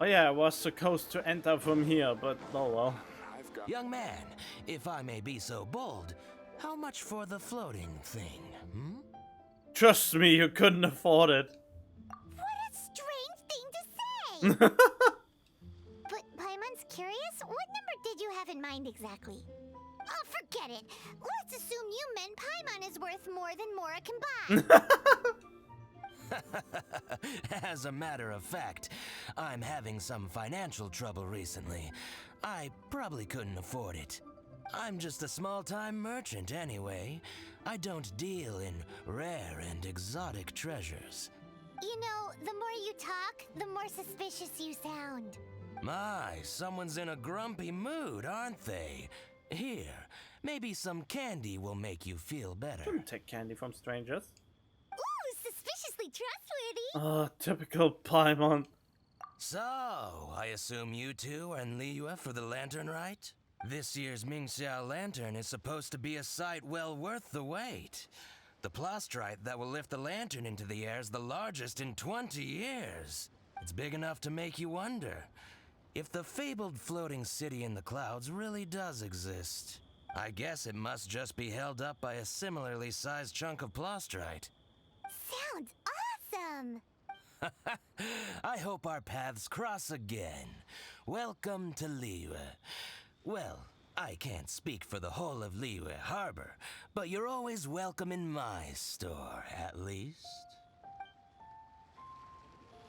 Oh yeah, I was supposed to enter from here, but oh well. Young man, if I may be so bold, how much for the floating thing, hmm? Trust me, you couldn't afford it. What a strange thing to say! But Paimon's curious? What number did you have in mind exactly? Oh, forget it. Let's assume you meant Paimon is worth more than Mora combined. As a matter of fact, I'm having some financial trouble recently. I probably couldn't afford it. I'm just a small-time merchant anyway. I don't deal in rare and exotic treasures. You know, the more you talk, the more suspicious you sound. My, someone's in a grumpy mood, aren't they? Here, maybe some candy will make you feel better. Shouldn't take candy from strangers. Ooh, suspiciously trustworthy. Typical Paimon. So, I assume you two are in Liyue for the lantern, right? This year's Mingxiao lantern is supposed to be a sight well worth the wait. The plastrite that will lift the lantern into the air is the largest in 20 years. It's big enough to make you wonder if the fabled floating city in the clouds really does exist. I guess it must just be held up by a similarly sized chunk of plastrite. Sounds awesome. I hope our paths cross again. Welcome to Liyue. Well, I can't speak for the whole of Liyue Harbor, but you're always welcome in my store, at least.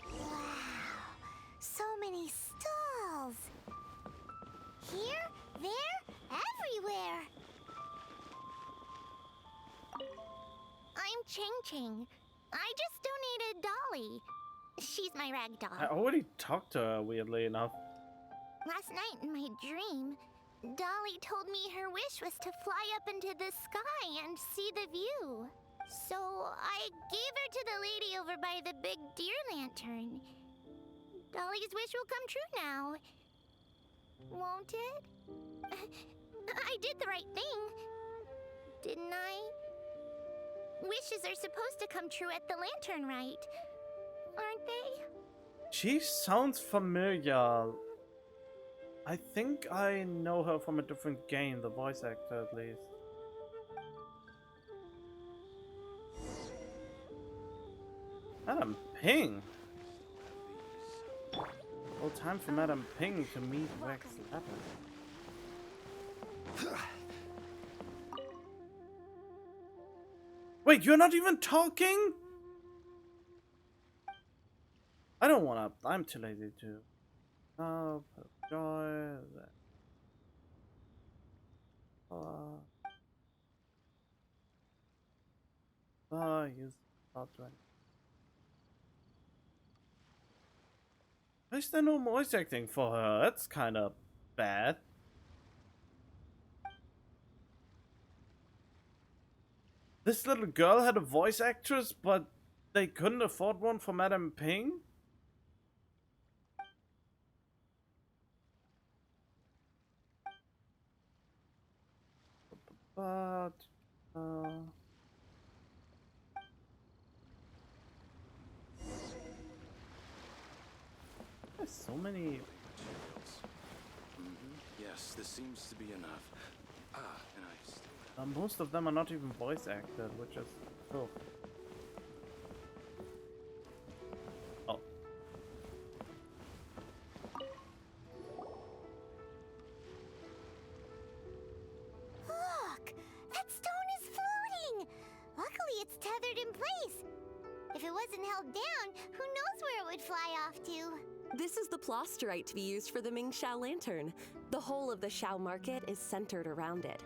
Wow, so many stalls. Here, there, everywhere. I'm Ching Ching. I just donated Dolly. She's my rag doll. I already talked to her, weirdly enough. Last night in my dream, Dolly told me her wish was to fly up into the sky and see the view. So I gave her to the lady over by the big deer lantern. Dolly's wish will come true now. Won't it? I did the right thing, didn't I? Wishes are supposed to come true at the lantern rite, aren't they? She sounds familiar. I think I know her from a different game, the voice actor at least. Madam Ping! Well, time for Madam Ping to meet Rex Lapin. Wait, you're not even talking? I don't wanna. I'm too lazy to. Oh, joy. Use not right. Why is there no voice acting for her? That's kind of bad. This little girl had a voice actress, but they couldn't afford one for Madam Ping? But, there's so many. Yes, this seems to be enough. And I still... Most of them are not even voice acted, which is cool. Oh. Look! That stone is floating! Luckily it's tethered in place. If it wasn't held down, who knows where it would fly off to? This is the plasterite to be used for the Mingxiao lantern. The whole of the Xiao market is centered around it.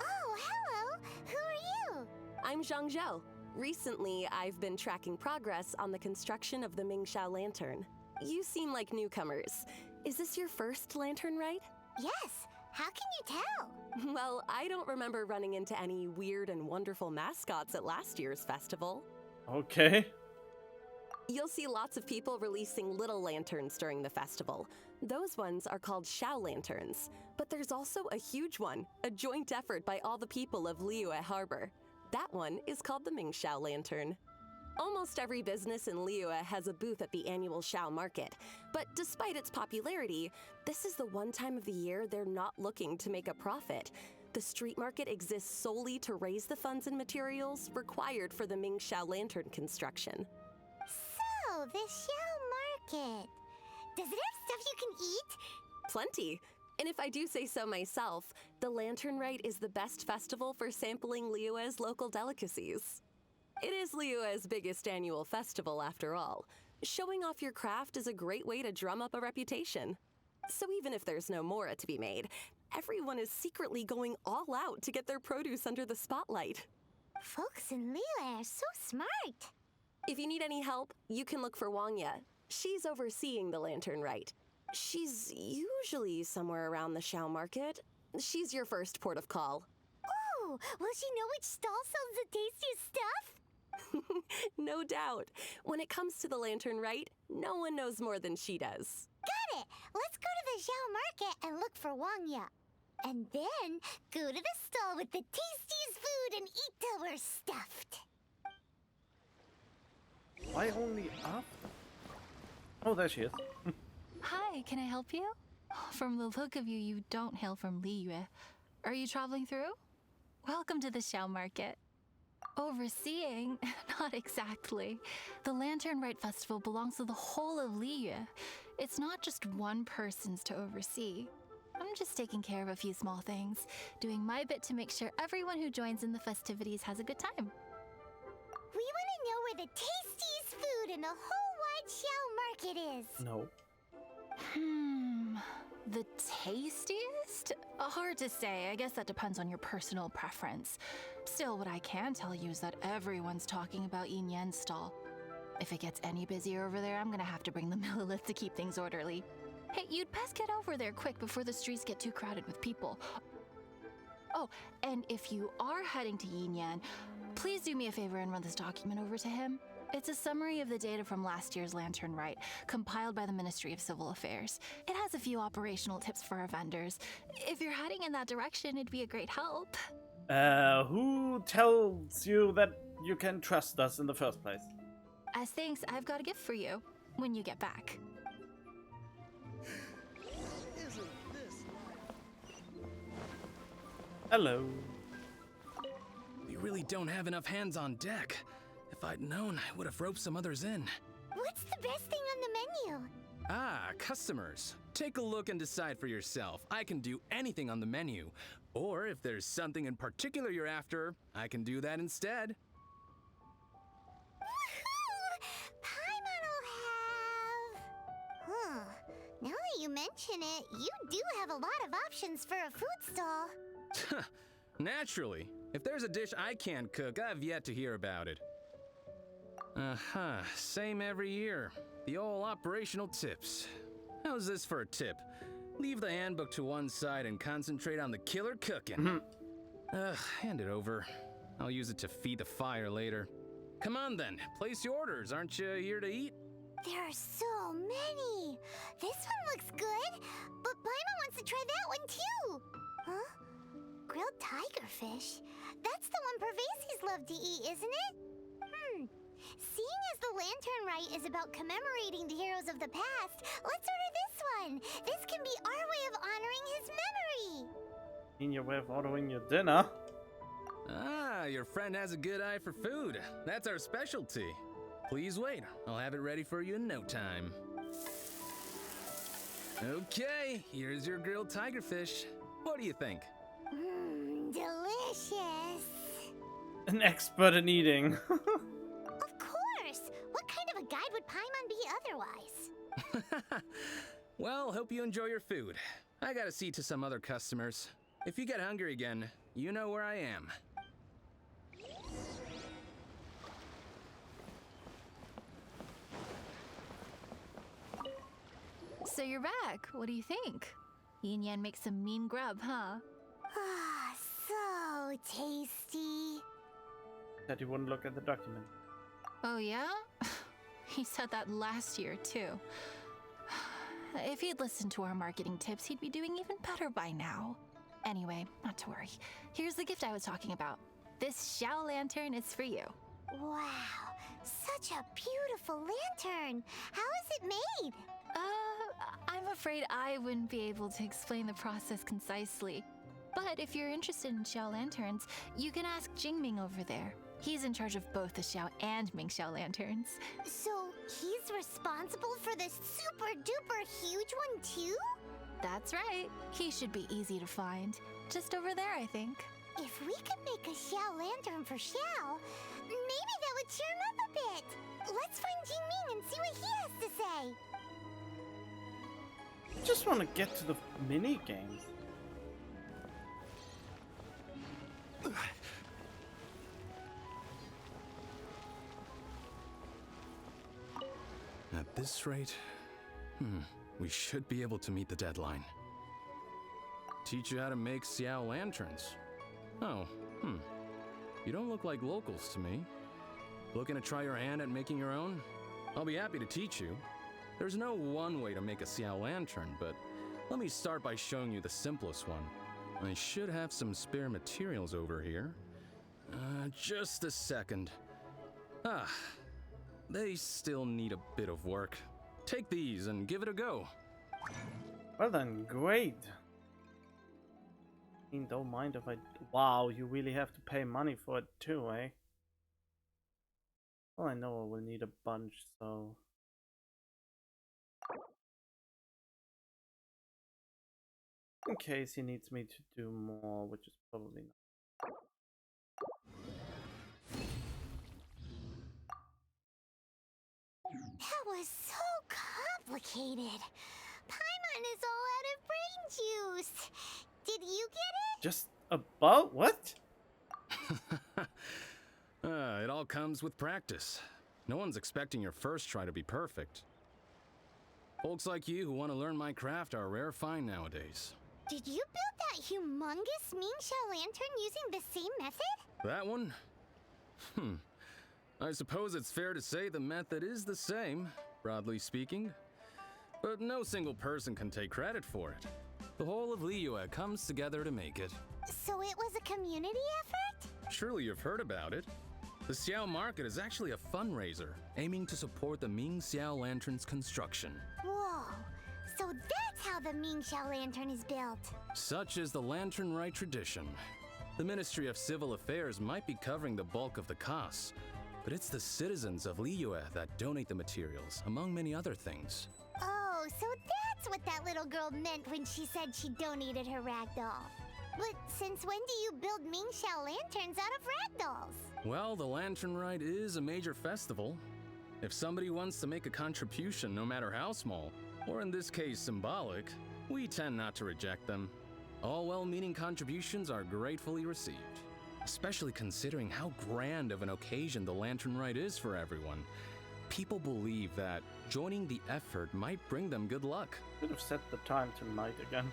Oh, hello! Who are you? I'm Zhang Zhou. Recently, I've been tracking progress on the construction of the Mingxiao lantern. You seem like newcomers. Is this your first lantern rite? Yes, how can you tell? Well, I don't remember running into any weird and wonderful mascots at last year's festival. Okay. You'll see lots of people releasing little lanterns during the festival. Those ones are called Xiao lanterns. But there's also a huge one, a joint effort by all the people of Liyue Harbor. That one is called the Mingxiao lantern. Almost every business in Liyue has a booth at the annual Xiao Market, but despite its popularity, this is the one time of the year they're not looking to make a profit. The street market exists solely to raise the funds and materials required for the Mingxiao Lantern construction. So, the Xiao Market. Does it have stuff you can eat? Plenty. And if I do say so myself, the Lantern Rite is the best festival for sampling Liyue's local delicacies. It is Liyue's biggest annual festival, after all. Showing off your craft is a great way to drum up a reputation. So even if there's no mora to be made, everyone is secretly going all out to get their produce under the spotlight. Folks in Liyue are so smart. If you need any help, you can look for Wangya. She's overseeing the Lantern Rite. She's usually somewhere around the Xiao Market. She's your first port of call. Oh, will she know which stall sells the tastiest stuff? No doubt. When it comes to the Lantern Rite, no one knows more than she does. Got it! Let's go to the Xiao Market and look for Wangya. And then go to the stall with the tastiest food and eat till we're stuffed. Why only after? Oh, there she is. Hi, can I help you? From the look of you, you don't hail from Liyue. Are you traveling through? Welcome to the Xiao Market. Overseeing? Not exactly. The Lantern Rite Festival belongs to the whole of Liyue. It's not just one person's to oversee. I'm just taking care of a few small things, doing my bit to make sure everyone who joins in the festivities has a good time. We want to know where the tastiest food in the whole wide Xiao Market is. No. The tastiest? Hard to say. I guess that depends on your personal preference. Still, what I can tell you is that everyone's talking about Yin Yan's stall. If it gets any busier over there, I'm gonna have to bring the millilith to keep things orderly. Hey, you'd best get over there quick before the streets get too crowded with people. Oh, and if you are heading to Yin Yan, please do me a favor and run this document over to him. It's a summary of the data from last year's Lantern Rite, compiled by the Ministry of Civil Affairs. It has a few operational tips for our vendors. If you're heading in that direction, it'd be a great help. Who tells you that you can trust us in the first place? As thanks, I've got a gift for you when you get back. Hello. We really don't have enough hands on deck. If I'd known, I would have roped some others in. What's the best thing on the menu? Ah, customers. Take a look and decide for yourself. I can do anything on the menu. Or if there's something in particular you're after, I can do that instead. Woohoo! Paimon will have... Now that you mention it, you do have a lot of options for a food stall. Naturally. If there's a dish I can't cook, I've yet to hear about it. Same every year. The old operational tips. How's this for a tip? Leave the handbook to one side and concentrate on the killer cooking. Hand it over. I'll use it to feed the fire later. Come on then, place your orders. Aren't you here to eat? There are so many. This one looks good, but Paimon wants to try that one too. Huh? Grilled tigerfish. That's the one Pervasies love to eat, isn't it? Seeing as the Lantern Rite is about commemorating the heroes of the past, let's order this one. This can be our way of honoring his memory. In your way of ordering your dinner. Ah, your friend has a good eye for food. That's our specialty. Please wait. I'll have it ready for you in no time. Okay, here's your grilled tigerfish. What do you think? Delicious. An expert in eating. Of course. What kind of a guide would Paimon be otherwise? Well, hope you enjoy your food. I gotta see to some other customers. If you get hungry again, you know where I am. So you're back. What do you think? Yin Yan makes some mean grub, huh? Ah, so tasty. That you wouldn't look at the document. Oh yeah? He said that last year, too. If he'd listened to our marketing tips, he'd be doing even better by now. Anyway, not to worry. Here's the gift I was talking about. This Xiao Lantern is for you. Wow, Such a beautiful lantern. How is it made? I'm afraid I wouldn't be able to explain the process concisely. But if you're interested in Xiao lanterns, you can ask Jingming over there. He's in charge of both the Xiao and Mingxiao lanterns. So he's responsible for this super duper huge one too? That's right. He should be easy to find. Just over there, I think. If we could make a Xiao lantern for Xiao, maybe that would cheer him up a bit. Let's find Jingming and see what he has to say. I just want to get to the mini games. At this rate, we should be able to meet the deadline. Teach you how to make Xiao lanterns. Oh, you don't look like locals to me. Looking to try your hand at making your own? I'll be happy to teach you. There's no one way to make a Xiao lantern, but let me start by showing you the simplest one. I should have some spare materials over here. Just a second. They still need a bit of work. Take these and give it a go. Well then, great. I mean, don't mind if I... Wow, you really have to pay money for it too, eh? Well, I know I will need a bunch, so... In case he needs me to do more, which is probably not. That was so complicated. Paimon is all out of brain juice. Did you get it? Just about what? It all comes with practice. No one's expecting your first try to be perfect. Folks like you who want to learn my craft are a rare find nowadays. Did you build that humongous Mingxiao lantern using the same method? That one? I suppose it's fair to say the method is the same, broadly speaking. But no single person can take credit for it. The whole of Liyue comes together to make it. So it was a community effort? Surely you've heard about it. The Xiao market is actually a fundraiser aiming to support the Ming Xiao lantern's construction. Whoa, so that's how the Mingxiao lantern is built. Such is the Lantern Rite tradition. The Ministry of Civil Affairs might be covering the bulk of the costs, but it's the citizens of Liyue that donate the materials, among many other things. Oh, so that's what that little girl meant when she said she donated her ragdoll. But since when do you build Mingxiao lanterns out of ragdolls? Well, the Lantern Rite is a major festival. If somebody wants to make a contribution, no matter how small, or in this case symbolic, we tend not to reject them. All well-meaning contributions are gratefully received, especially considering how grand of an occasion the Lantern Rite is for everyone. People believe that joining the effort might bring them good luck. Could have set the time tonight again.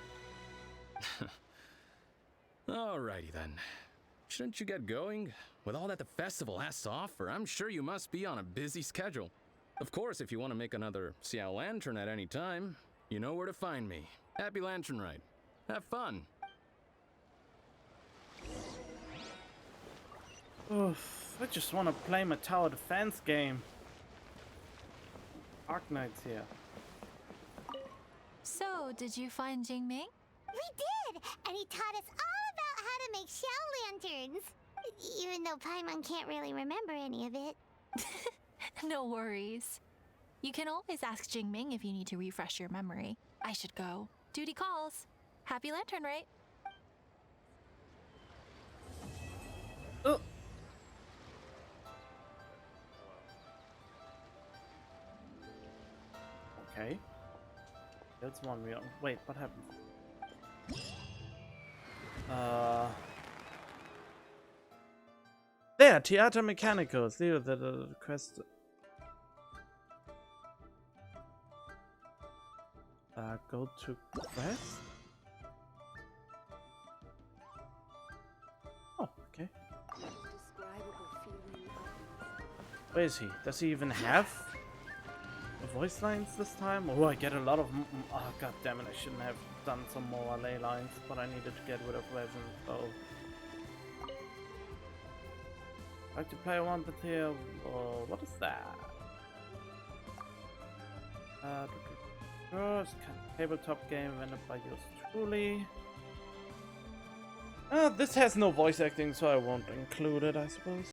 Alrighty then. Shouldn't you get going? With all that the festival has to offer, I'm sure you must be on a busy schedule. Of course, if you want to make another Xiao lantern at any time, you know where to find me. Happy Lantern Rite. Have fun. Oof, I just want to play my tower defense game. Arc Knight's here. So, did you find Jingming? We did! And he taught us all about how to make Xiao lanterns. Even though Paimon can't really remember any of it. No worries. You can always ask Jingming if you need to refresh your memory. I should go. Duty calls. Happy Lantern Rite. Oh. Okay. That's one real. Wait, what happened? There, Theater Mechanicals. Leo, the quest. Go to quest. Oh, okay. Where is he? Does he even have voice lines this time? Oh, I get a lot of. Oh, god damn it! I shouldn't have done some more ley lines, but I needed to get rid of resin. So. Like to play one but here. What is that? First tabletop game invented by yours truly. This has no voice acting, so I won't include it, I suppose.